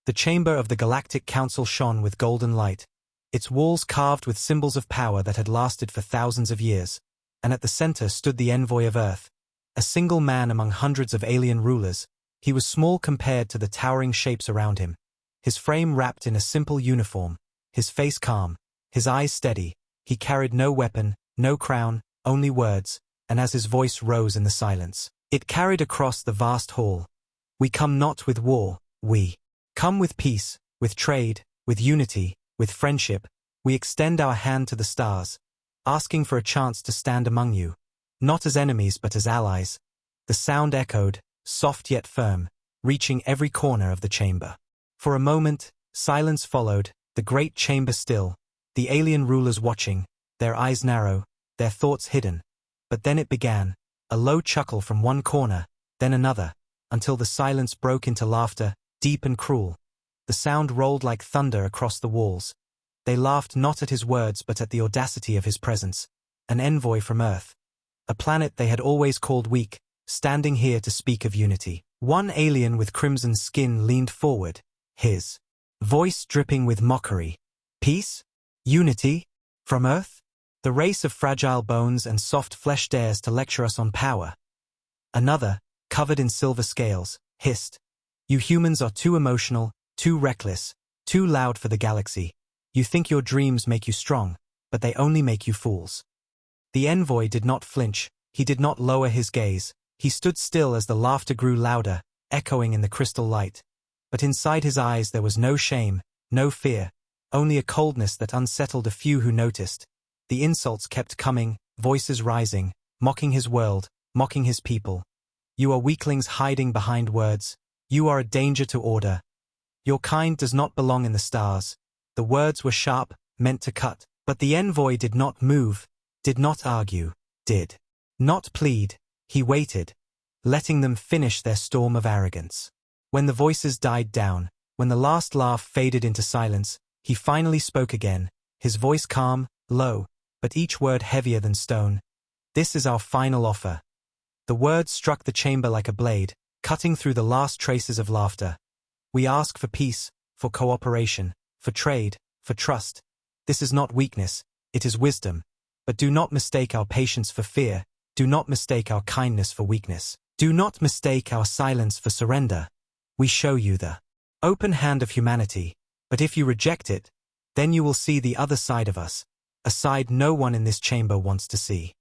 The chamber of the Galactic Council shone with golden light, its walls carved with symbols of power that had lasted for thousands of years, and at the center stood the envoy of Earth, a single man among hundreds of alien rulers. He was small compared to the towering shapes around him, his frame wrapped in a simple uniform, his face calm, his eyes steady. He carried no weapon, no crown, only words, and as his voice rose in the silence, it carried across the vast hall. We come not with war, we come with peace, with trade, with unity, with friendship. We extend our hand to the stars, asking for a chance to stand among you, not as enemies but as allies. The sound echoed, soft yet firm, reaching every corner of the chamber. For a moment, silence followed, the great chamber still, the alien rulers watching, their eyes narrow, their thoughts hidden. But then it began, a low chuckle from one corner, then another, until the silence broke into laughter, deep and cruel. The sound rolled like thunder across the walls. They laughed not at his words but at the audacity of his presence, an envoy from Earth, a planet they had always called weak, standing here to speak of unity. One alien with crimson skin leaned forward, his voice dripping with mockery. Peace? Unity? From Earth? The race of fragile bones and soft flesh dares to lecture us on power. Another, covered in silver scales, hissed. You humans are too emotional, too reckless, too loud for the galaxy. You think your dreams make you strong, but they only make you fools. The envoy did not flinch, he did not lower his gaze. He stood still as the laughter grew louder, echoing in the crystal light. But inside his eyes there was no shame, no fear, only a coldness that unsettled a few who noticed. The insults kept coming, voices rising, mocking his world, mocking his people. You are weaklings hiding behind words. You are a danger to order. Your kind does not belong in the stars. The words were sharp, meant to cut. But the envoy did not move, did not argue, did not plead. He waited, letting them finish their storm of arrogance. When the voices died down, when the last laugh faded into silence, he finally spoke again, his voice calm, low, but each word heavier than stone. This is our final offer. The words struck the chamber like a blade, cutting through the last traces of laughter. We ask for peace, for cooperation, for trade, for trust. This is not weakness, it is wisdom. But do not mistake our patience for fear. Do not mistake our kindness for weakness. Do not mistake our silence for surrender. We show you the open hand of humanity, but if you reject it, then you will see the other side of us, a side no one in this chamber wants to see.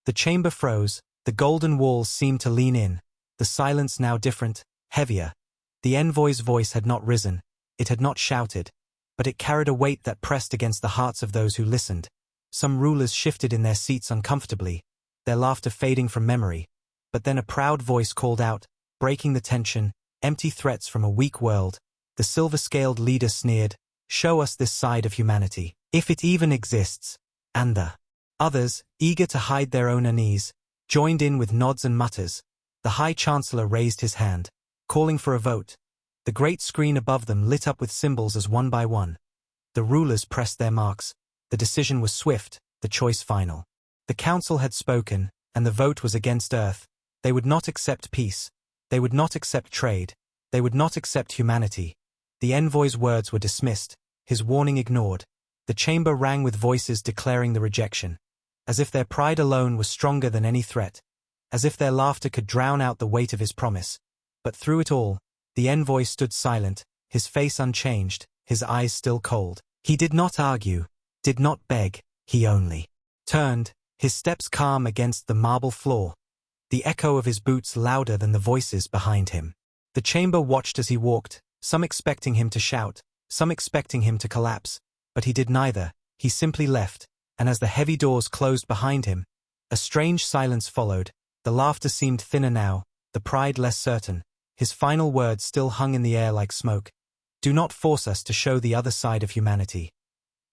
The chamber froze, the golden walls seemed to lean in, the silence now different, heavier. The envoy's voice had not risen, it had not shouted, but it carried a weight that pressed against the hearts of those who listened. Some rulers shifted in their seats uncomfortably, their laughter fading from memory. But then a proud voice called out, breaking the tension, empty threats from a weak world. The silver-scaled leader sneered, "Show us this side of humanity, if it even exists." And the others, eager to hide their own unease, joined in with nods and mutters. The High Chancellor raised his hand, calling for a vote. The great screen above them lit up with symbols as one by one. The rulers pressed their marks. The decision was swift, the choice final. The council had spoken, and the vote was against Earth. They would not accept peace. They would not accept trade. They would not accept humanity. The envoy's words were dismissed, his warning ignored. The chamber rang with voices declaring the rejection, as if their pride alone was stronger than any threat, as if their laughter could drown out the weight of his promise. But through it all, the envoy stood silent, his face unchanged, his eyes still cold. He did not argue, did not beg, he only turned, his steps calm against the marble floor, the echo of his boots louder than the voices behind him. The chamber watched as he walked, some expecting him to shout, some expecting him to collapse, but he did neither. He simply left, and as the heavy doors closed behind him, a strange silence followed. The laughter seemed thinner now, the pride less certain. His final words still hung in the air like smoke. Do not force us to show the other side of humanity.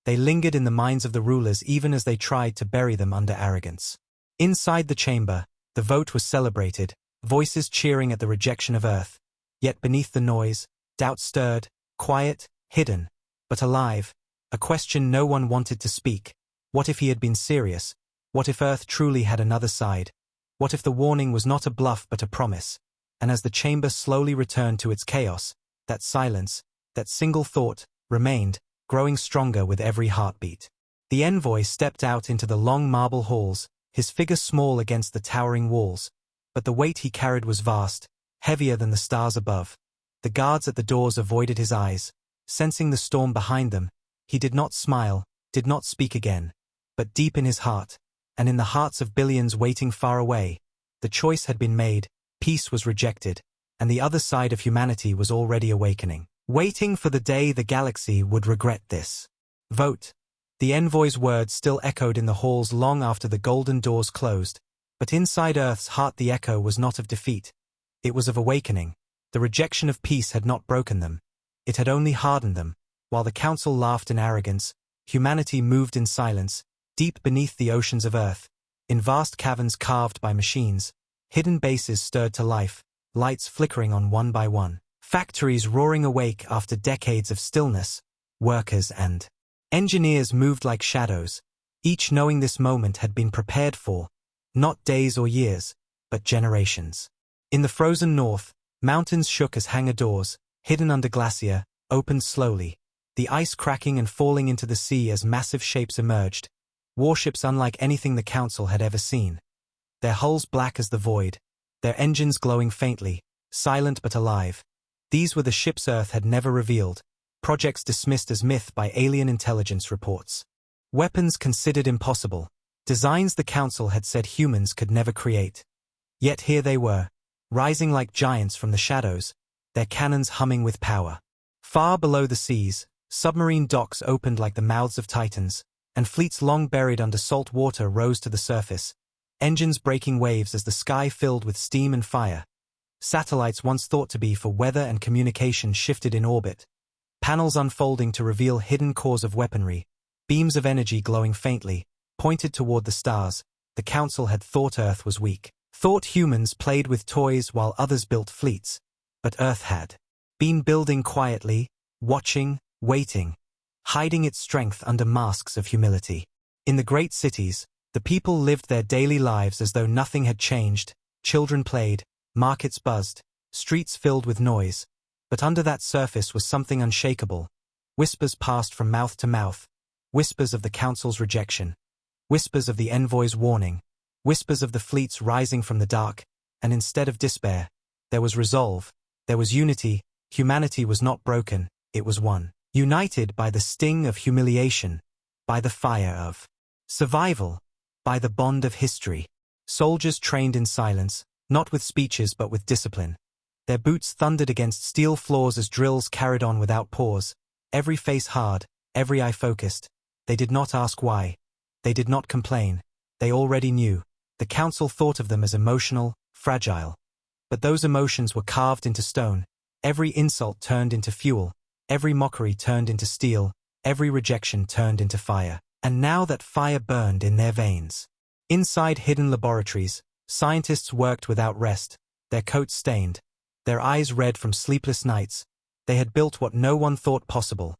They lingered in the minds of the rulers even as they tried to bury them under arrogance. Inside the chamber, the vote was celebrated, voices cheering at the rejection of Earth. Yet beneath the noise, doubt stirred, quiet, hidden, but alive, a question no one wanted to speak. What if he had been serious? What if Earth truly had another side? What if the warning was not a bluff but a promise? And as the chamber slowly returned to its chaos, that silence, that single thought, remained, growing stronger with every heartbeat. The envoy stepped out into the long marble halls, his figure small against the towering walls, but the weight he carried was vast, heavier than the stars above. The guards at the doors avoided his eyes. Sensing the storm behind them, he did not smile, did not speak again. But deep in his heart, and in the hearts of billions waiting far away, the choice had been made, peace was rejected, and the other side of humanity was already awakening, waiting for the day the galaxy would regret this. Vote. The envoy's words still echoed in the halls long after the golden doors closed, but inside Earth's heart the echo was not of defeat. It was of awakening. The rejection of peace had not broken them. It had only hardened them. While the council laughed in arrogance, humanity moved in silence, deep beneath the oceans of Earth, in vast caverns carved by machines. Hidden bases stirred to life, lights flickering on one by one, factories roaring awake after decades of stillness. Workers and engineers moved like shadows, each knowing this moment had been prepared for, not days or years, but generations. In the frozen north, mountains shook as hangar doors, hidden under glacier, opened slowly, the ice cracking and falling into the sea as massive shapes emerged, warships unlike anything the council had ever seen. Their hulls black as the void, their engines glowing faintly, silent but alive. These were the ships Earth had never revealed, projects dismissed as myth by alien intelligence reports. Weapons considered impossible, designs the council had said humans could never create. Yet here they were, rising like giants from the shadows, their cannons humming with power. Far below the seas, submarine docks opened like the mouths of titans, and fleets long buried under salt water rose to the surface, engines breaking waves as the sky filled with steam and fire. Satellites once thought to be for weather and communication shifted in orbit, panels unfolding to reveal hidden cores of weaponry, beams of energy glowing faintly, pointed toward the stars. The council had thought Earth was weak, thought humans played with toys while others built fleets. But Earth had been building quietly, watching, waiting, hiding its strength under masks of humility. In the great cities, the people lived their daily lives as though nothing had changed. Children played, markets buzzed, streets filled with noise. But under that surface was something unshakable. Whispers passed from mouth to mouth, whispers of the council's rejection, whispers of the envoy's warning, whispers of the fleets rising from the dark, and instead of despair, there was resolve. There was unity. Humanity was not broken, it was one. United by the sting of humiliation, by the fire of survival, by the bond of history. Soldiers trained in silence, not with speeches but with discipline. Their boots thundered against steel floors as drills carried on without pause, every face hard, every eye focused. They did not ask why. They did not complain. They already knew. The council thought of them as emotional, fragile. But those emotions were carved into stone, every insult turned into fuel, every mockery turned into steel, every rejection turned into fire. And now that fire burned in their veins. Inside hidden laboratories, scientists worked without rest, their coats stained, their eyes red from sleepless nights. They had built what no one thought possible.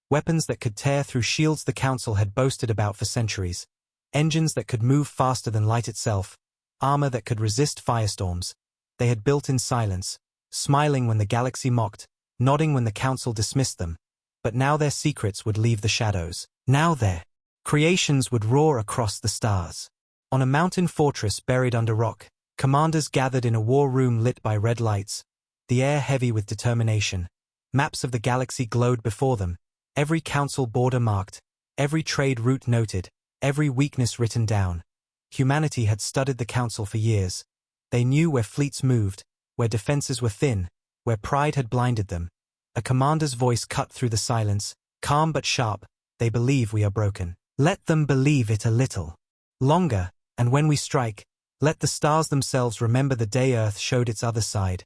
Weapons that could tear through shields the council had boasted about for centuries. Engines that could move faster than light itself. Armor that could resist firestorms. They had built in silence, smiling when the galaxy mocked, nodding when the council dismissed them. But now their secrets would leave the shadows. Now their creations would roar across the stars. On a mountain fortress buried under rock, commanders gathered in a war room lit by red lights, the air heavy with determination. Maps of the galaxy glowed before them, every council border marked, every trade route noted, every weakness written down. Humanity had studied the council for years. They knew where fleets moved, where defenses were thin, where pride had blinded them. A commander's voice cut through the silence, calm but sharp. They believe we are broken. Let them believe it a little longer, and when we strike, let the stars themselves remember the day Earth showed its other side.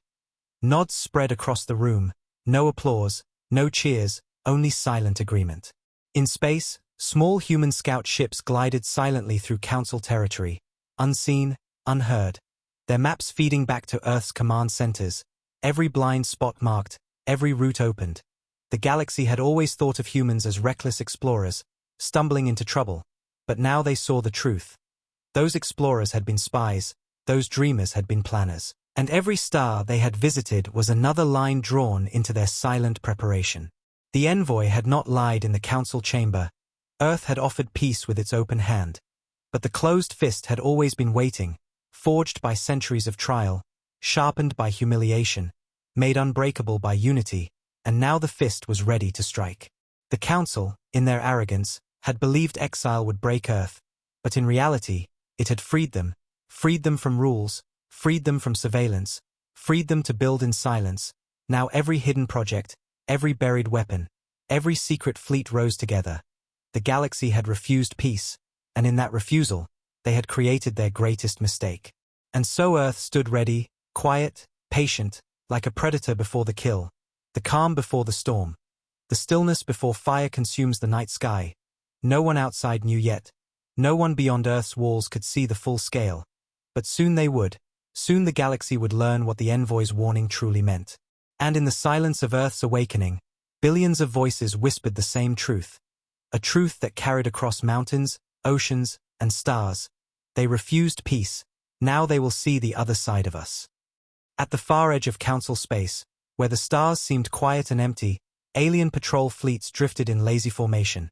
Nods spread across the room, no applause, no cheers, only silent agreement. In space, small human scout ships glided silently through council territory, unseen, unheard. Their maps feeding back to Earth's command centers, every blind spot marked, every route opened. The galaxy had always thought of humans as reckless explorers, stumbling into trouble, but now they saw the truth. Those explorers had been spies, those dreamers had been planners, and every star they had visited was another line drawn into their silent preparation. The envoy had not lied in the council chamber. Earth had offered peace with its open hand. But the closed fist had always been waiting, forged by centuries of trial, sharpened by humiliation, made unbreakable by unity, and now the fist was ready to strike. The council, in their arrogance, had believed exile would break Earth, but in reality, it had freed them from rules, freed them from surveillance, freed them to build in silence. Now every hidden project, every buried weapon, every secret fleet rose together. The galaxy had refused peace, and in that refusal, they had created their greatest mistake. And so Earth stood ready, quiet, patient, like a predator before the kill, the calm before the storm, the stillness before fire consumes the night sky. No one outside knew yet. No one beyond Earth's walls could see the full scale. But soon they would. Soon the galaxy would learn what the envoy's warning truly meant. And in the silence of Earth's awakening, billions of voices whispered the same truth. A truth that carried across mountains, oceans, and stars. They refused peace. Now they will see the other side of us. At the far edge of council space, where the stars seemed quiet and empty, alien patrol fleets drifted in lazy formation.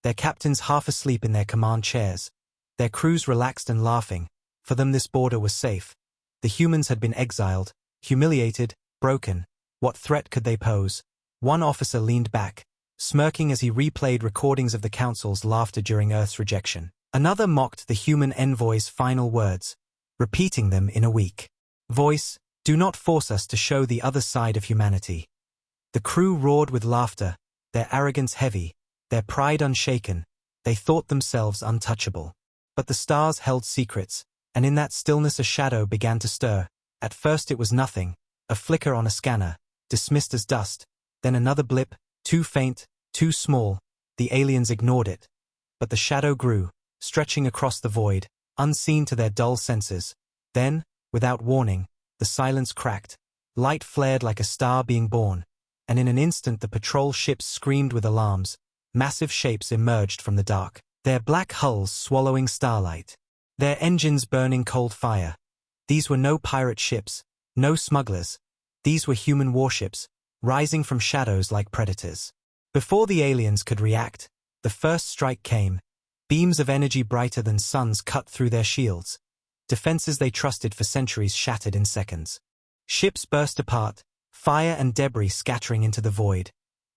Their captains half asleep in their command chairs. Their crews relaxed and laughing. For them this border was safe. The humans had been exiled, humiliated, broken. What threat could they pose? One officer leaned back, smirking as he replayed recordings of the council's laughter during Earth's rejection. Another mocked the human envoy's final words, repeating them in a weak voice, "Do not force us to show the other side of humanity." The crew roared with laughter, their arrogance heavy, their pride unshaken. They thought themselves untouchable. But the stars held secrets, and in that stillness a shadow began to stir. At first it was nothing, a flicker on a scanner, dismissed as dust. Then another blip, too faint, too small. The aliens ignored it. But the shadow grew, stretching across the void, unseen to their dull senses. Then, without warning, the silence cracked. Light flared like a star being born, and in an instant the patrol ships screamed with alarms. Massive shapes emerged from the dark, their black hulls swallowing starlight, their engines burning cold fire. These were no pirate ships, no smugglers. These were human warships, rising from shadows like predators. Before the aliens could react, the first strike came. Beams of energy brighter than suns cut through their shields. Defenses they trusted for centuries shattered in seconds. Ships burst apart, fire and debris scattering into the void.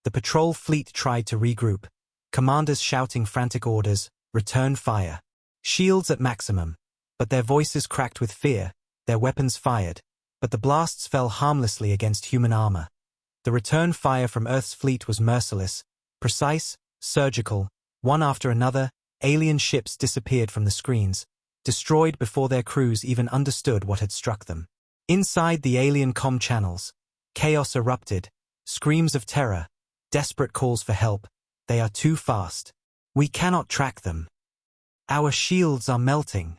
The patrol fleet tried to regroup, commanders shouting frantic orders, "Return fire." Shields at maximum. But their voices cracked with fear, their weapons fired. But the blasts fell harmlessly against human armor. The return fire from Earth's fleet was merciless, precise, surgical. One after another, alien ships disappeared from the screens, destroyed before their crews even understood what had struck them. Inside the alien comm channels, chaos erupted, screams of terror, desperate calls for help. "They are too fast. We cannot track them. Our shields are melting.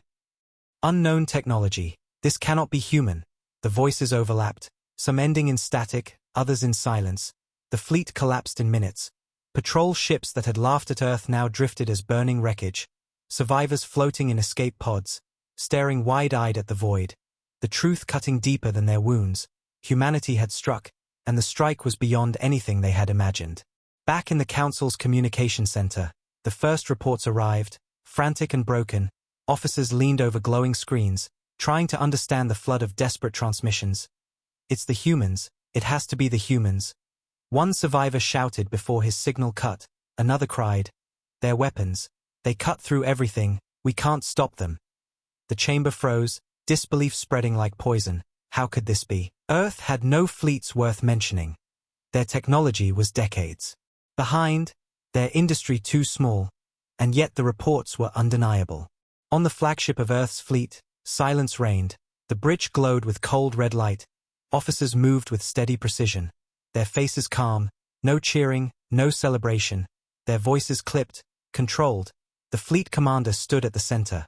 Unknown technology. This cannot be human." The voices overlapped, some ending in static, others in silence. The fleet collapsed in minutes. Patrol ships that had laughed at Earth now drifted as burning wreckage. Survivors floating in escape pods, staring wide-eyed at the void. The truth cutting deeper than their wounds. Humanity had struck, and the strike was beyond anything they had imagined. Back in the Council's communication center, the first reports arrived, frantic and broken. Officers leaned over glowing screens, trying to understand the flood of desperate transmissions. "It's the humans. It has to be the humans." One survivor shouted before his signal cut. Another cried, "Their weapons. They cut through everything. We can't stop them." The chamber froze, disbelief spreading like poison. How could this be? Earth had no fleets worth mentioning. Their technology was decades behind, their industry too small, and yet the reports were undeniable. On the flagship of Earth's fleet, silence reigned. The bridge glowed with cold red light. Officers moved with steady precision, their faces calm, no cheering, no celebration, their voices clipped, controlled. The fleet commander stood at the center,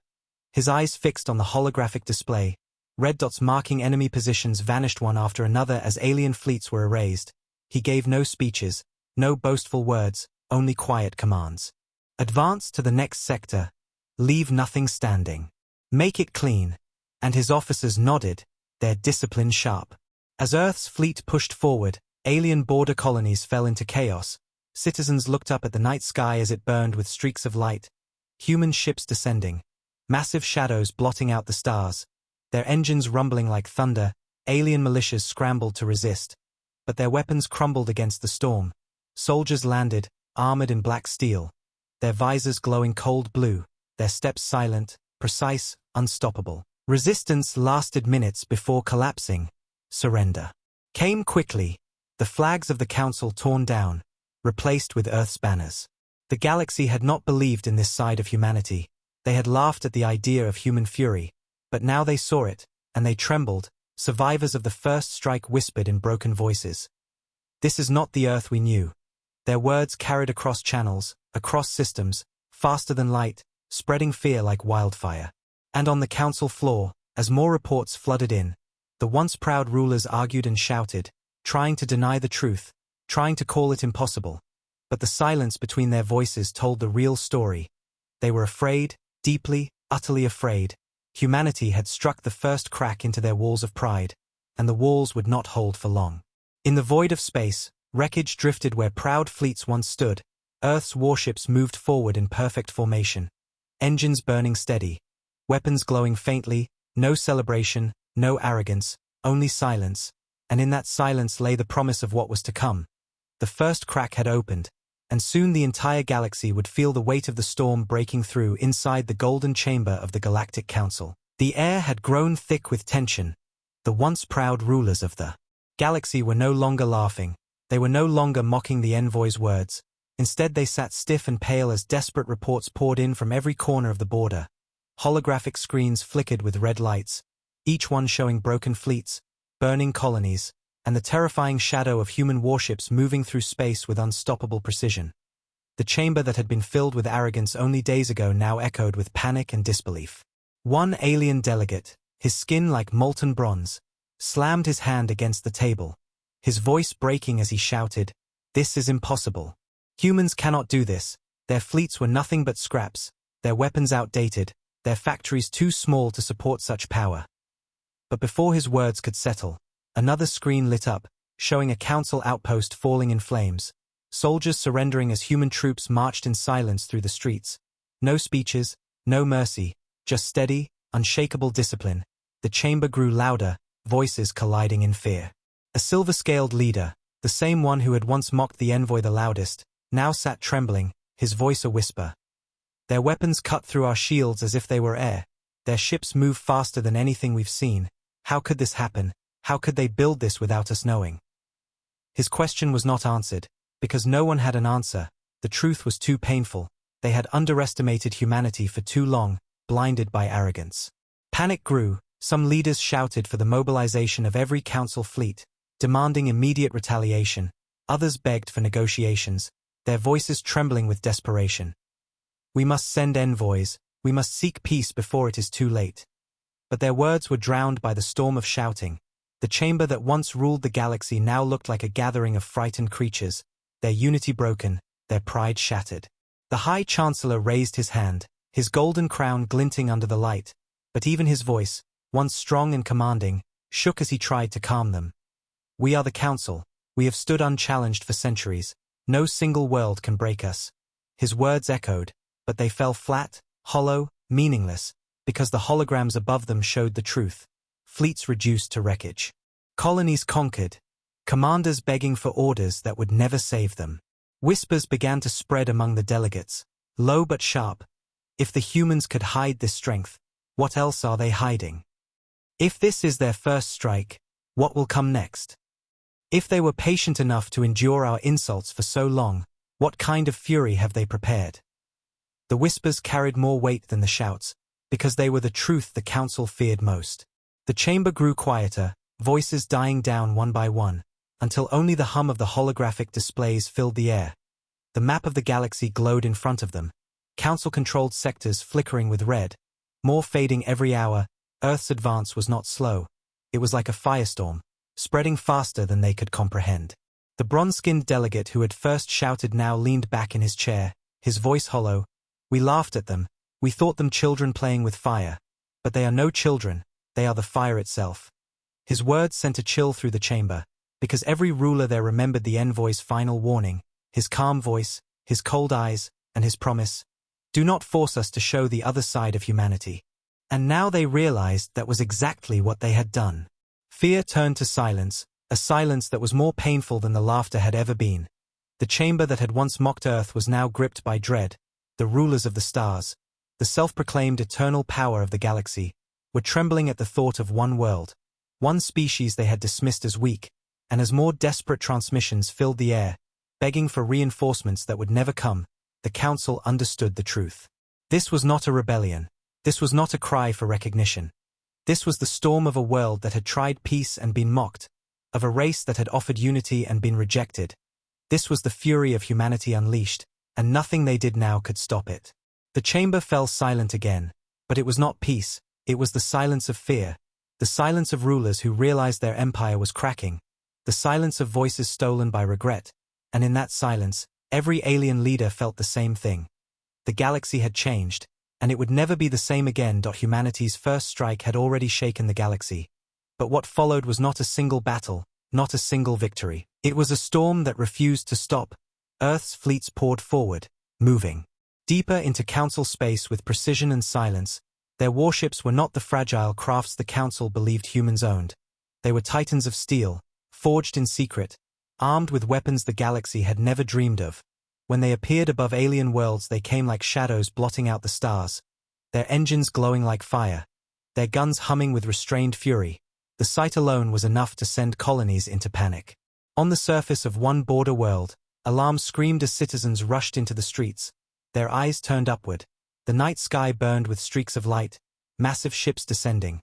his eyes fixed on the holographic display. Red dots marking enemy positions vanished one after another as alien fleets were erased. He gave no speeches, no boastful words, only quiet commands. "Advance to the next sector. Leave nothing standing. Make it clean." And his officers nodded, their discipline sharp. As Earth's fleet pushed forward, alien border colonies fell into chaos. Citizens looked up at the night sky as it burned with streaks of light. Human ships descending. Massive shadows blotting out the stars. Their engines rumbling like thunder, alien militias scrambled to resist. But their weapons crumbled against the storm. Soldiers landed, armored in black steel. Their visors glowing cold blue, their steps silent, precise, unstoppable. Resistance lasted minutes before collapsing. Surrender came quickly. The flags of the Council torn down, replaced with Earth's banners. The galaxy had not believed in this side of humanity. They had laughed at the idea of human fury. But now they saw it, and they trembled. Survivors of the first strike whispered in broken voices. "This is not the Earth we knew." Their words carried across channels, across systems, faster than light, spreading fear like wildfire. And on the Council floor, as more reports flooded in, the once proud rulers argued and shouted, trying to deny the truth, trying to call it impossible. But the silence between their voices told the real story. They were afraid, deeply, utterly afraid. Humanity had struck the first crack into their walls of pride, and the walls would not hold for long. In the void of space, wreckage drifted where proud fleets once stood. Earth's warships moved forward in perfect formation. Engines burning steady. Weapons glowing faintly, no celebration, no arrogance, only silence. And in that silence lay the promise of what was to come. The first crack had opened, and soon the entire galaxy would feel the weight of the storm breaking through inside the golden chamber of the Galactic Council. The air had grown thick with tension. The once proud rulers of the galaxy were no longer laughing. They were no longer mocking the envoy's words. Instead they sat stiff and pale as desperate reports poured in from every corner of the border. Holographic screens flickered with red lights, each one showing broken fleets, burning colonies, and the terrifying shadow of human warships moving through space with unstoppable precision. The chamber that had been filled with arrogance only days ago now echoed with panic and disbelief. One alien delegate, his skin like molten bronze, slammed his hand against the table, his voice breaking as he shouted, "This is impossible. Humans cannot do this. Their fleets were nothing but scraps, their weapons outdated, their factories too small to support such power." But before his words could settle, another screen lit up, showing a council outpost falling in flames. Soldiers surrendering as human troops marched in silence through the streets. No speeches, no mercy, just steady, unshakable discipline. The chamber grew louder, voices colliding in fear. A silver-scaled leader, the same one who had once mocked the envoy the loudest, now sat trembling, his voice a whisper. "Their weapons cut through our shields as if they were air. Their ships move faster than anything we've seen. How could this happen? How could they build this without us knowing?" His question was not answered, because no one had an answer. The truth was too painful. They had underestimated humanity for too long, blinded by arrogance. Panic grew. Some leaders shouted for the mobilization of every council fleet, demanding immediate retaliation. Others begged for negotiations, their voices trembling with desperation. "We must send envoys. We must seek peace before it is too late." But their words were drowned by the storm of shouting. The chamber that once ruled the galaxy now looked like a gathering of frightened creatures, their unity broken, their pride shattered. The High Chancellor raised his hand, his golden crown glinting under the light, but even his voice, once strong and commanding, shook as he tried to calm them. "We are the Council. We have stood unchallenged for centuries. No single world can break us." His words echoed, but they fell flat, hollow, meaningless, because the holograms above them showed the truth. Fleets reduced to wreckage. Colonies conquered. Commanders begging for orders that would never save them. Whispers began to spread among the delegates, low but sharp. If the humans could hide this strength, what else are they hiding? If this is their first strike, what will come next? If they were patient enough to endure our insults for so long, what kind of fury have they prepared? The whispers carried more weight than the shouts, because they were the truth the council feared most. The chamber grew quieter, voices dying down one by one, until only the hum of the holographic displays filled the air. The map of the galaxy glowed in front of them, council-controlled sectors flickering with red, more fading every hour. Earth's advance was not slow. It was like a firestorm, spreading faster than they could comprehend. The bronze-skinned delegate who had first shouted now leaned back in his chair, his voice hollow. "We laughed at them. We thought them children playing with fire. But they are no children, they are the fire itself." His words sent a chill through the chamber, because every ruler there remembered the envoy's final warning. his calm voice, his cold eyes, and his promise, "Do not force us to show the other side of humanity." And now they realized that was exactly what they had done. Fear turned to silence, a silence that was more painful than the laughter had ever been. The chamber that had once mocked Earth was now gripped by dread. The rulers of the stars, the self-proclaimed eternal power of the galaxy, were trembling at the thought of one world, one species they had dismissed as weak, and as more desperate transmissions filled the air, begging for reinforcements that would never come, the Council understood the truth. This was not a rebellion. This was not a cry for recognition. This was the storm of a world that had tried peace and been mocked, of a race that had offered unity and been rejected. This was the fury of humanity unleashed, and nothing they did now could stop it. The chamber fell silent again, but it was not peace, it was the silence of fear, the silence of rulers who realized their empire was cracking, the silence of voices stolen by regret, and in that silence, every alien leader felt the same thing. The galaxy had changed, and it would never be the same again. Humanity's first strike had already shaken the galaxy. But what followed was not a single battle, not a single victory. It was a storm that refused to stop. Earth's fleets poured forward, moving deeper into Council space with precision and silence. Their warships were not the fragile crafts the Council believed humans owned. They were titans of steel, forged in secret, armed with weapons the galaxy had never dreamed of. When they appeared above alien worlds, they came like shadows blotting out the stars, their engines glowing like fire, their guns humming with restrained fury. The sight alone was enough to send colonies into panic. On the surface of one border world, alarms screamed as citizens rushed into the streets, their eyes turned upward. The night sky burned with streaks of light, massive ships descending,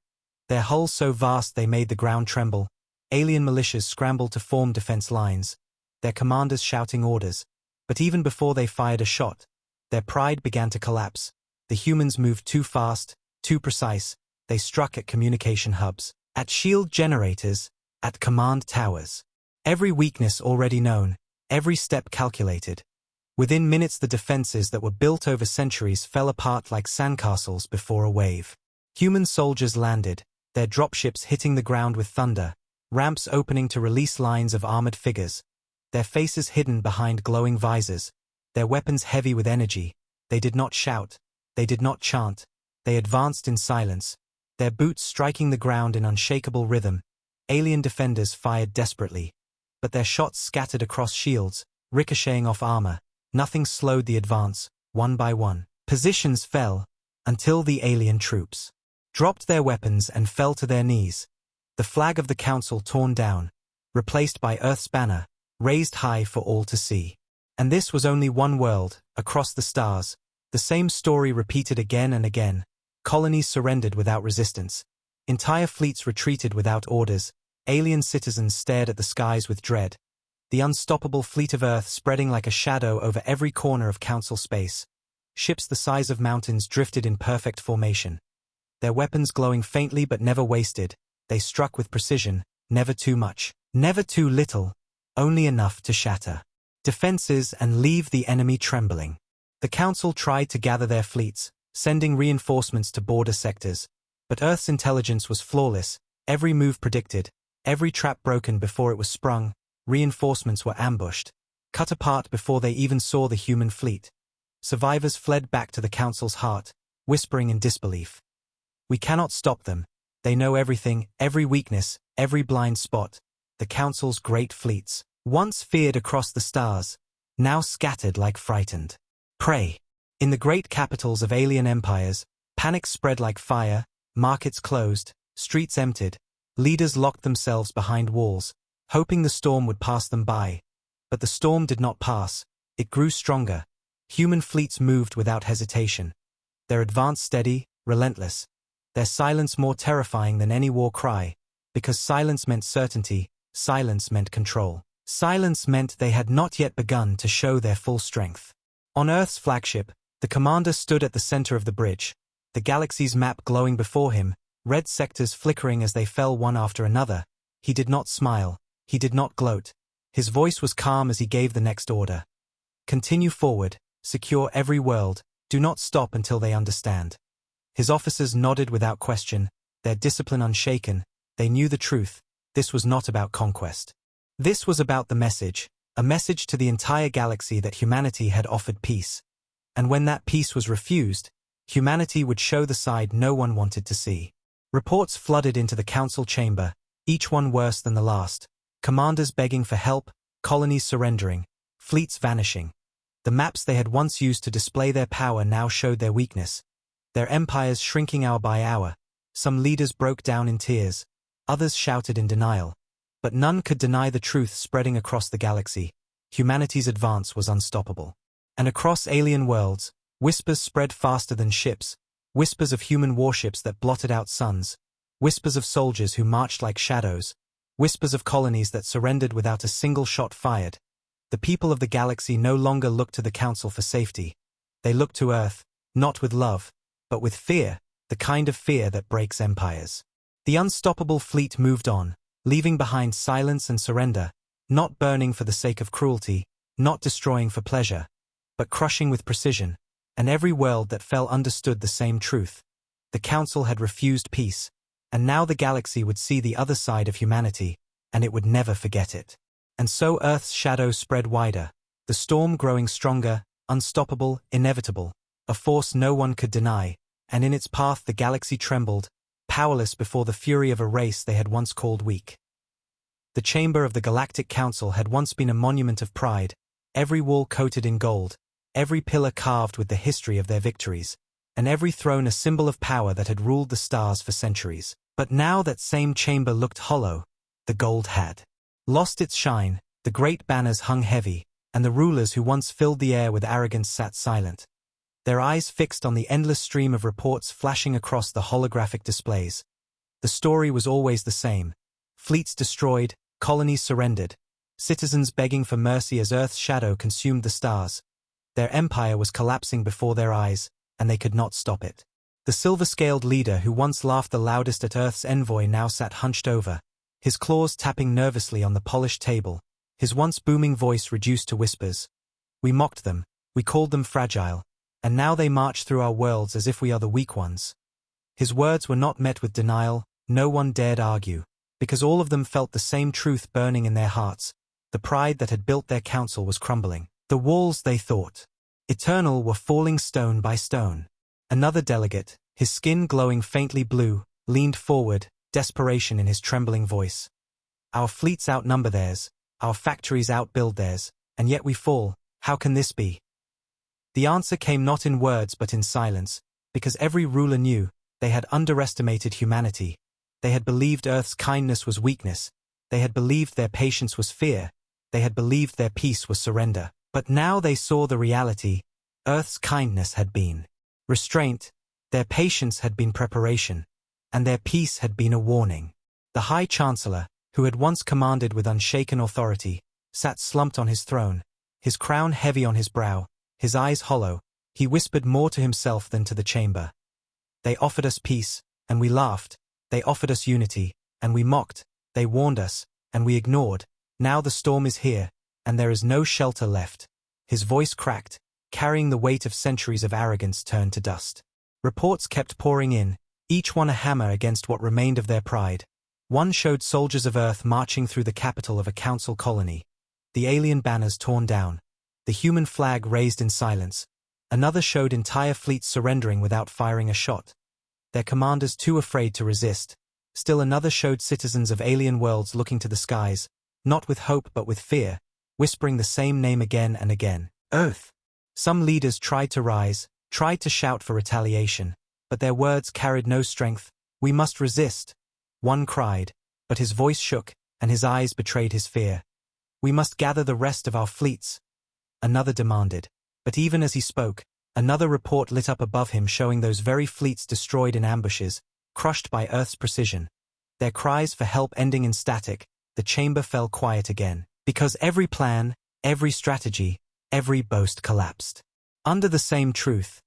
their hulls so vast they made the ground tremble. Alien militias scrambled to form defense lines, their commanders shouting orders. But even before they fired a shot, their pride began to collapse. The humans moved too fast, too precise. They struck at communication hubs, at shield generators, at command towers. Every weakness already known, every step calculated. Within minutes, the defenses that were built over centuries fell apart like sandcastles before a wave. Human soldiers landed, their dropships hitting the ground with thunder, ramps opening to release lines of armored figures, their faces hidden behind glowing visors, their weapons heavy with energy. They did not shout, they did not chant, they advanced in silence, their boots striking the ground in unshakable rhythm. Alien defenders fired desperately, but their shots scattered across shields, ricocheting off armor. Nothing slowed the advance. One by one, positions fell, until the alien troops dropped their weapons and fell to their knees. The flag of the Council torn down, replaced by Earth's banner, raised high for all to see. And this was only one world, across the stars. The same story repeated again and again. Colonies surrendered without resistance. Entire fleets retreated without orders. Alien citizens stared at the skies with dread. The unstoppable fleet of Earth spreading like a shadow over every corner of Council space. Ships the size of mountains drifted in perfect formation. Their weapons glowing faintly but never wasted. They struck with precision, never too much, never too little, only enough to shatter defenses and leave the enemy trembling. The Council tried to gather their fleets, sending reinforcements to border sectors. But Earth's intelligence was flawless, every move predicted, every trap broken before it was sprung. Reinforcements were ambushed, cut apart before they even saw the human fleet. Survivors fled back to the Council's heart, whispering in disbelief. "We cannot stop them. They know everything, every weakness, every blind spot." The Council's great fleets, once feared across the stars, now scattered like frightened prey. In the great capitals of alien empires, panic spread like fire, markets closed, streets emptied, leaders locked themselves behind walls, hoping the storm would pass them by. But the storm did not pass, it grew stronger. Human fleets moved without hesitation. Their advance steady, relentless. Their silence more terrifying than any war cry, because silence meant certainty, silence meant control. Silence meant they had not yet begun to show their full strength. On Earth's flagship, the commander stood at the center of the bridge, the galaxy's map glowing before him, red sectors flickering as they fell one after another. He did not smile. He did not gloat. His voice was calm as he gave the next order. "Continue forward, secure every world, do not stop until they understand." His officers nodded without question, their discipline unshaken. They knew the truth. This was not about conquest. This was about the message. a message to the entire galaxy that humanity had offered peace. And when that peace was refused, humanity would show the side no one wanted to see. Reports flooded into the council chamber, each one worse than the last. Commanders begging for help, colonies surrendering, fleets vanishing. The maps they had once used to display their power now showed their weakness. Their empires shrinking hour by hour. Some leaders broke down in tears, others shouted in denial. But none could deny the truth spreading across the galaxy. Humanity's advance was unstoppable. And across alien worlds, whispers spread faster than ships, whispers of human warships that blotted out suns, whispers of soldiers who marched like shadows, whispers of colonies that surrendered without a single shot fired. The people of the galaxy no longer looked to the Council for safety. They looked to Earth, not with love, but with fear, the kind of fear that breaks empires. The unstoppable fleet moved on, leaving behind silence and surrender, not burning for the sake of cruelty, not destroying for pleasure, but crushing with precision, and every world that fell understood the same truth. The Council had refused peace, and now the galaxy would see the other side of humanity, and it would never forget it. And so Earth's shadow spread wider, the storm growing stronger, unstoppable, inevitable, a force no one could deny, and in its path the galaxy trembled, powerless before the fury of a race they had once called weak. The chamber of the Galactic Council had once been a monument of pride, every wall coated in gold, every pillar carved with the history of their victories, and every throne a symbol of power that had ruled the stars for centuries. But now that same chamber looked hollow. The gold had lost its shine, the great banners hung heavy, and the rulers who once filled the air with arrogance sat silent, their eyes fixed on the endless stream of reports flashing across the holographic displays. The story was always the same. Fleets destroyed, colonies surrendered, citizens begging for mercy as Earth's shadow consumed the stars. Their empire was collapsing before their eyes, and they could not stop it. The silver-scaled leader who once laughed the loudest at Earth's envoy now sat hunched over, his claws tapping nervously on the polished table, his once booming voice reduced to whispers. We mocked them, we called them fragile, and now they march through our worlds as if we are the weak ones. His words were not met with denial, no one dared argue, because all of them felt the same truth burning in their hearts. The pride that had built their council was crumbling. The walls they thought eternal were falling stone by stone. Another delegate, his skin glowing faintly blue, leaned forward, desperation in his trembling voice. Our fleets outnumber theirs, our factories outbuild theirs, and yet we fall. How can this be? The answer came not in words but in silence, because every ruler knew they had underestimated humanity. They had believed Earth's kindness was weakness, they had believed their patience was fear, they had believed their peace was surrender. But now they saw the reality. Earth's kindness had been restraint, their patience had been preparation, and their peace had been a warning. The High Chancellor, who had once commanded with unshaken authority, sat slumped on his throne, his crown heavy on his brow, his eyes hollow. He whispered more to himself than to the chamber. They offered us peace, and we laughed. They offered us unity, and we mocked. They warned us, and we ignored. Now the storm is here, and there is no shelter left. His voice cracked, carrying the weight of centuries of arrogance turned to dust. Reports kept pouring in, each one a hammer against what remained of their pride. One showed soldiers of Earth marching through the capital of a council colony, the alien banners torn down, the human flag raised in silence. Another showed entire fleets surrendering without firing a shot, their commanders too afraid to resist. Still another showed citizens of alien worlds looking to the skies, not with hope but with fear, whispering the same name again and again, Earth. Some leaders tried to rise, tried to shout for retaliation, but their words carried no strength. We must resist. One cried, but his voice shook, and his eyes betrayed his fear. We must gather the rest of our fleets. Another demanded, but even as he spoke, another report lit up above him showing those very fleets destroyed in ambushes, crushed by Earth's precision. Their cries for help ending in static, the chamber fell quiet again, because every plan, every strategy, every boast collapsed. Under the same truth,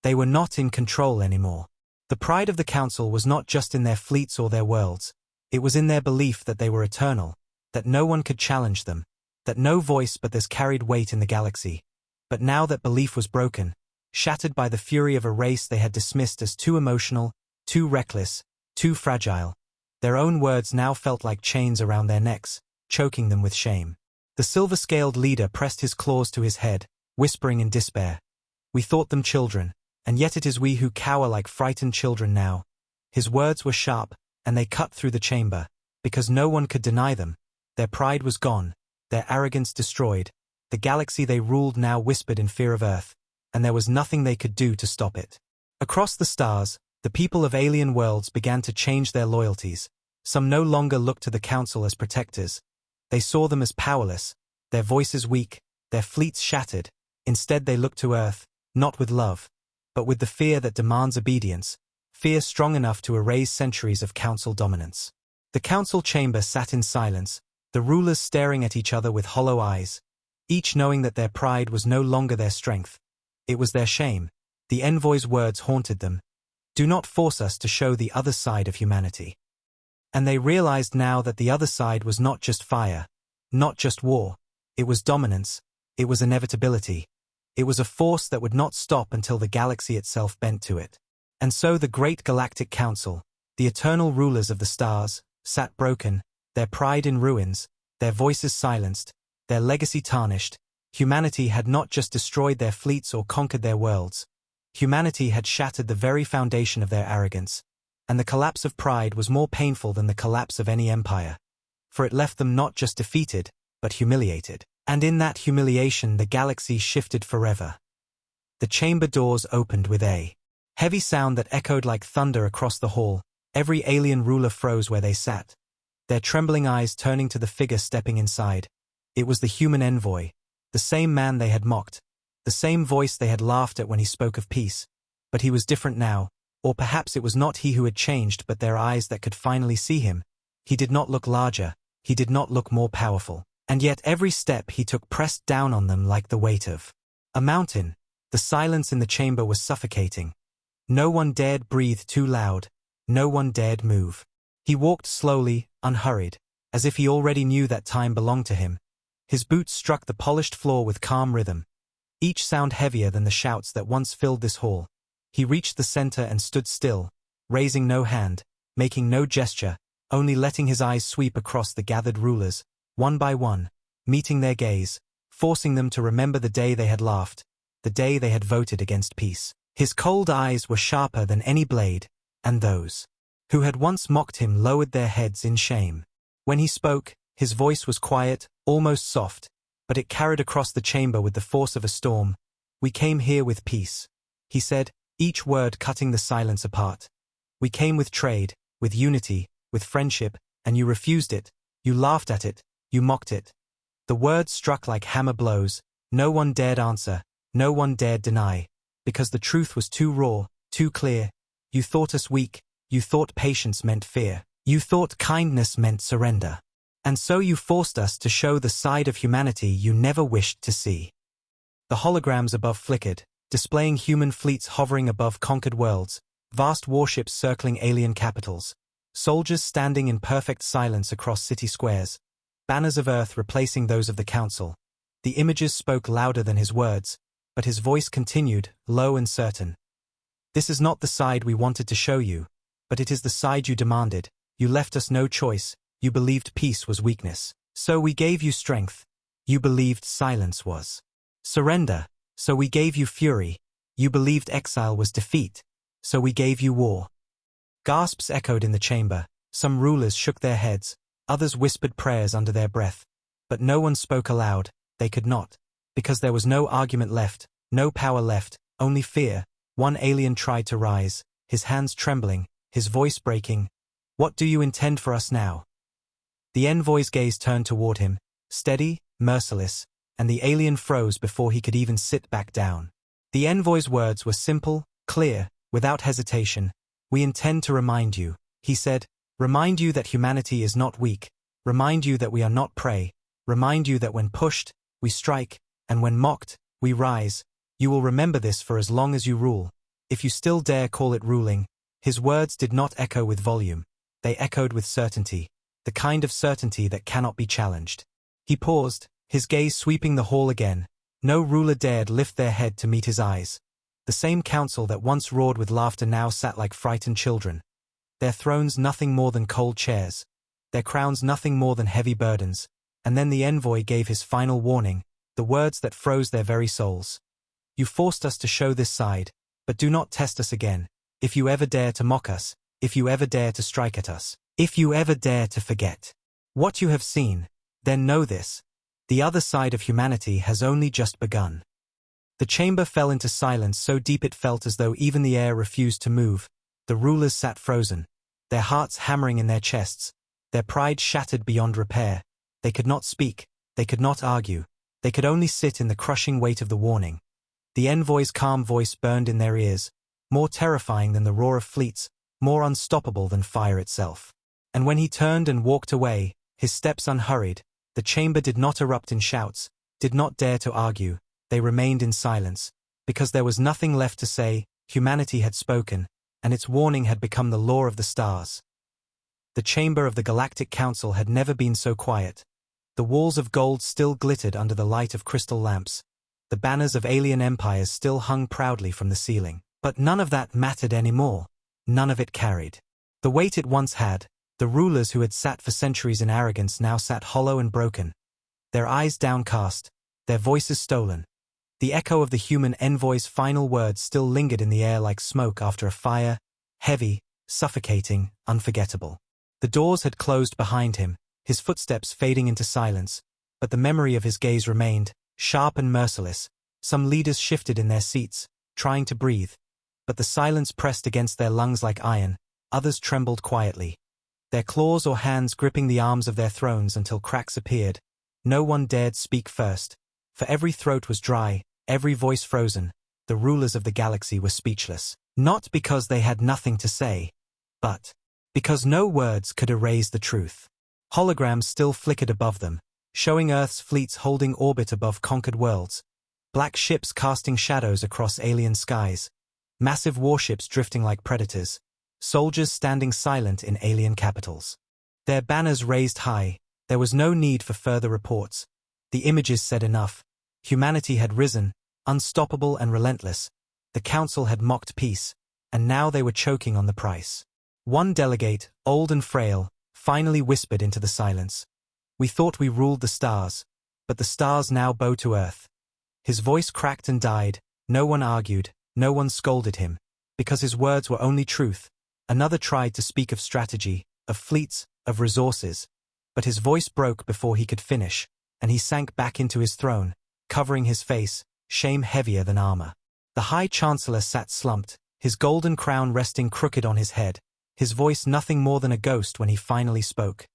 they were not in control anymore. The pride of the Council was not just in their fleets or their worlds, it was in their belief that they were eternal, that no one could challenge them, that no voice but theirs carried weight in the galaxy. But now that belief was broken, shattered by the fury of a race they had dismissed as too emotional, too reckless, too fragile, their own words now felt like chains around their necks, choking them with shame. The silver-scaled leader pressed his claws to his head, whispering in despair. We thought them children, and yet it is we who cower like frightened children now. His words were sharp, and they cut through the chamber, because no one could deny them. Their pride was gone, their arrogance destroyed. The galaxy they ruled now whispered in fear of Earth, and there was nothing they could do to stop it. Across the stars, the people of alien worlds began to change their loyalties. Some no longer looked to the Council as protectors. They saw them as powerless, their voices weak, their fleets shattered. Instead they looked to Earth, not with love, but with the fear that demands obedience, fear strong enough to erase centuries of Council dominance. The Council chamber sat in silence, the rulers staring at each other with hollow eyes, each knowing that their pride was no longer their strength. It was their shame. The envoy's words haunted them. Do not force us to show the other side of humanity. And they realized now that the other side was not just fire, not just war. It was dominance. It was inevitability. It was a force that would not stop until the galaxy itself bent to it. And so the great Galactic Council, the eternal rulers of the stars, sat broken, their pride in ruins, their voices silenced, their legacy tarnished. Humanity had not just destroyed their fleets or conquered their worlds. Humanity had shattered the very foundation of their arrogance. And the collapse of pride was more painful than the collapse of any empire. For it left them not just defeated, but humiliated. And in that humiliation the galaxy shifted forever. The chamber doors opened with a heavy sound that echoed like thunder across the hall. Every alien ruler froze where they sat, their trembling eyes turning to the figure stepping inside. It was the human envoy, the same man they had mocked, the same voice they had laughed at when he spoke of peace. But he was different now, or perhaps it was not he who had changed but their eyes that could finally see him. He did not look larger, he did not look more powerful. And yet every step he took pressed down on them like the weight of a mountain. The silence in the chamber was suffocating. No one dared breathe too loud. No one dared move. He walked slowly, unhurried, as if he already knew that time belonged to him. His boots struck the polished floor with calm rhythm, each sound heavier than the shouts that once filled this hall. He reached the center and stood still, raising no hand, making no gesture, only letting his eyes sweep across the gathered rulers, one by one, meeting their gaze, forcing them to remember the day they had laughed, the day they had voted against peace. His cold eyes were sharper than any blade, and those who had once mocked him lowered their heads in shame. When he spoke, his voice was quiet, almost soft, but it carried across the chamber with the force of a storm. We came here with peace, he said, each word cutting the silence apart. We came with trade, with unity, with friendship, and you refused it, you laughed at it, you mocked it. The words struck like hammer blows. No one dared answer, no one dared deny, because the truth was too raw, too clear. You thought us weak, you thought patience meant fear, you thought kindness meant surrender. And so you forced us to show the side of humanity you never wished to see. The holograms above flickered, displaying human fleets hovering above conquered worlds, vast warships circling alien capitals, soldiers standing in perfect silence across city squares, banners of Earth replacing those of the Council. The images spoke louder than his words, but his voice continued, low and certain. This is not the side we wanted to show you, but it is the side you demanded. You left us no choice, you believed peace was weakness. So we gave you strength. You believed silence was surrender. So we gave you fury. You believed exile was defeat. So we gave you war. Gasps echoed in the chamber. Some rulers shook their heads. Others whispered prayers under their breath. But no one spoke aloud. They could not. Because there was no argument left, no power left, only fear. One alien tried to rise, his hands trembling, his voice breaking. What do you intend for us now? The envoy's gaze turned toward him, steady, merciless, and the alien froze before he could even sit back down. The envoy's words were simple, clear, without hesitation. We intend to remind you, he said, remind you that humanity is not weak, remind you that we are not prey, remind you that when pushed, we strike, and when mocked, we rise. You will remember this for as long as you rule, if you still dare call it ruling. His words did not echo with volume, they echoed with certainty, the kind of certainty that cannot be challenged. He paused, his gaze sweeping the hall again. No ruler dared lift their head to meet his eyes. The same council that once roared with laughter now sat like frightened children. Their thrones nothing more than cold chairs, their crowns nothing more than heavy burdens. And then the envoy gave his final warning, the words that froze their very souls. You forced us to show this side, but do not test us again. If you ever dare to mock us, if you ever dare to strike at us, if you ever dare to forget what you have seen, then know this. The other side of humanity has only just begun. The chamber fell into silence so deep it felt as though even the air refused to move. The rulers sat frozen, their hearts hammering in their chests, their pride shattered beyond repair. They could not speak, they could not argue, they could only sit in the crushing weight of the warning. The envoy's calm voice burned in their ears, more terrifying than the roar of fleets, more unstoppable than fire itself. And when he turned and walked away, his steps unhurried, the chamber did not erupt in shouts, did not dare to argue, they remained in silence, because there was nothing left to say. Humanity had spoken, and its warning had become the law of the stars. The chamber of the Galactic Council had never been so quiet. The walls of gold still glittered under the light of crystal lamps. The banners of alien empires still hung proudly from the ceiling. But none of that mattered anymore. None of it carried the weight it once had. The rulers who had sat for centuries in arrogance now sat hollow and broken, their eyes downcast, their voices stolen. The echo of the human envoy's final words still lingered in the air like smoke after a fire, heavy, suffocating, unforgettable. The doors had closed behind him, his footsteps fading into silence, but the memory of his gaze remained, sharp and merciless. Some leaders shifted in their seats, trying to breathe, but the silence pressed against their lungs like iron. Others trembled quietly, their claws or hands gripping the arms of their thrones until cracks appeared. No one dared speak first, for every throat was dry, every voice frozen. The rulers of the galaxy were speechless, not because they had nothing to say, but because no words could erase the truth. Holograms still flickered above them, showing Earth's fleets holding orbit above conquered worlds, black ships casting shadows across alien skies, massive warships drifting like predators, soldiers standing silent in alien capitals. Their banners raised high, there was no need for further reports. The images said enough. Humanity had risen, unstoppable and relentless. The council had mocked peace, and now they were choking on the price. One delegate, old and frail, finally whispered into the silence. We thought we ruled the stars, but the stars now bow to Earth. His voice cracked and died. No one argued, no one scolded him, because his words were only truth. Another tried to speak of strategy, of fleets, of resources, but his voice broke before he could finish, and he sank back into his throne, covering his face, shame heavier than armor. The High Chancellor sat slumped, his golden crown resting crooked on his head, his voice nothing more than a ghost when he finally spoke.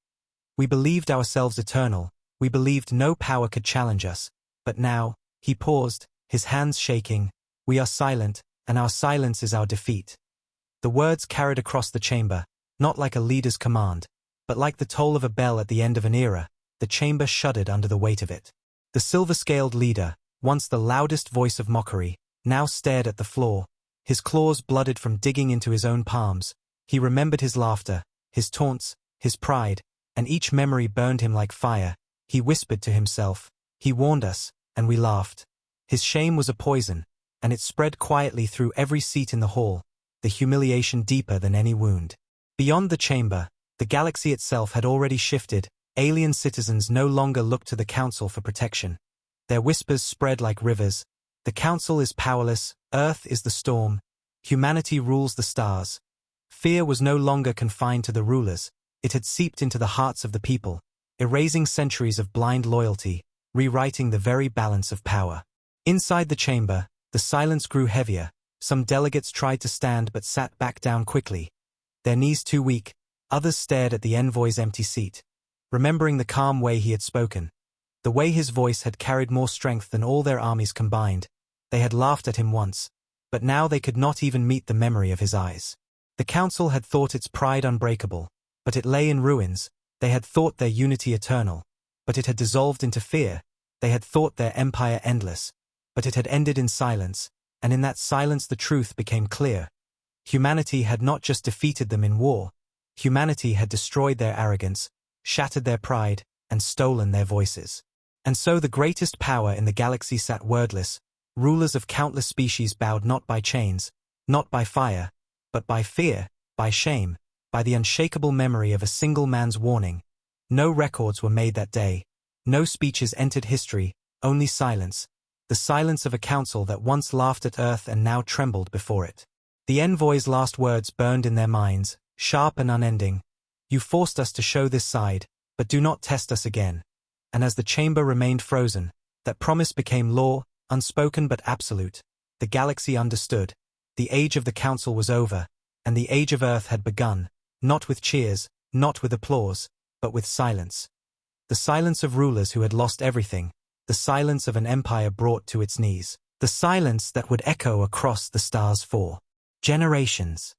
We believed ourselves eternal, we believed no power could challenge us, but now, he paused, his hands shaking, we are silent, and our silence is our defeat. The words carried across the chamber, not like a leader's command, but like the toll of a bell at the end of an era. The chamber shuddered under the weight of it. The silver-scaled leader, once the loudest voice of mockery, now stared at the floor, his claws blooded from digging into his own palms. He remembered his laughter, his taunts, his pride, and each memory burned him like fire. He whispered to himself, he warned us, and we laughed. His shame was a poison, and it spread quietly through every seat in the hall, the humiliation deeper than any wound. Beyond the chamber, the galaxy itself had already shifted. Alien citizens no longer looked to the Council for protection. Their whispers spread like rivers. The Council is powerless, Earth is the storm, humanity rules the stars. Fear was no longer confined to the rulers, it had seeped into the hearts of the people, erasing centuries of blind loyalty, rewriting the very balance of power. Inside the chamber, the silence grew heavier. Some delegates tried to stand but sat back down quickly, their knees too weak. Others stared at the envoy's empty seat, remembering the calm way he had spoken, the way his voice had carried more strength than all their armies combined. They had laughed at him once, but now they could not even meet the memory of his eyes. The council had thought its pride unbreakable, but it lay in ruins. They had thought their unity eternal, but it had dissolved into fear. They had thought their empire endless, but it had ended in silence, and in that silence the truth became clear. Humanity had not just defeated them in war, humanity had destroyed their arrogance, shattered their pride, and stolen their voices. And so the greatest power in the galaxy sat wordless. Rulers of countless species bowed not by chains, not by fire, but by fear, by shame, by the unshakable memory of a single man's warning. No records were made that day. No speeches entered history, only silence. The silence of a council that once laughed at Earth and now trembled before it. The envoy's last words burned in their minds, sharp and unending. You forced us to show this side, but do not test us again. And as the chamber remained frozen, that promise became law, unspoken but absolute. The galaxy understood. The age of the council was over, and the age of Earth had begun, not with cheers, not with applause, but with silence. The silence of rulers who had lost everything, the silence of an empire brought to its knees, the silence that would echo across the stars for generations.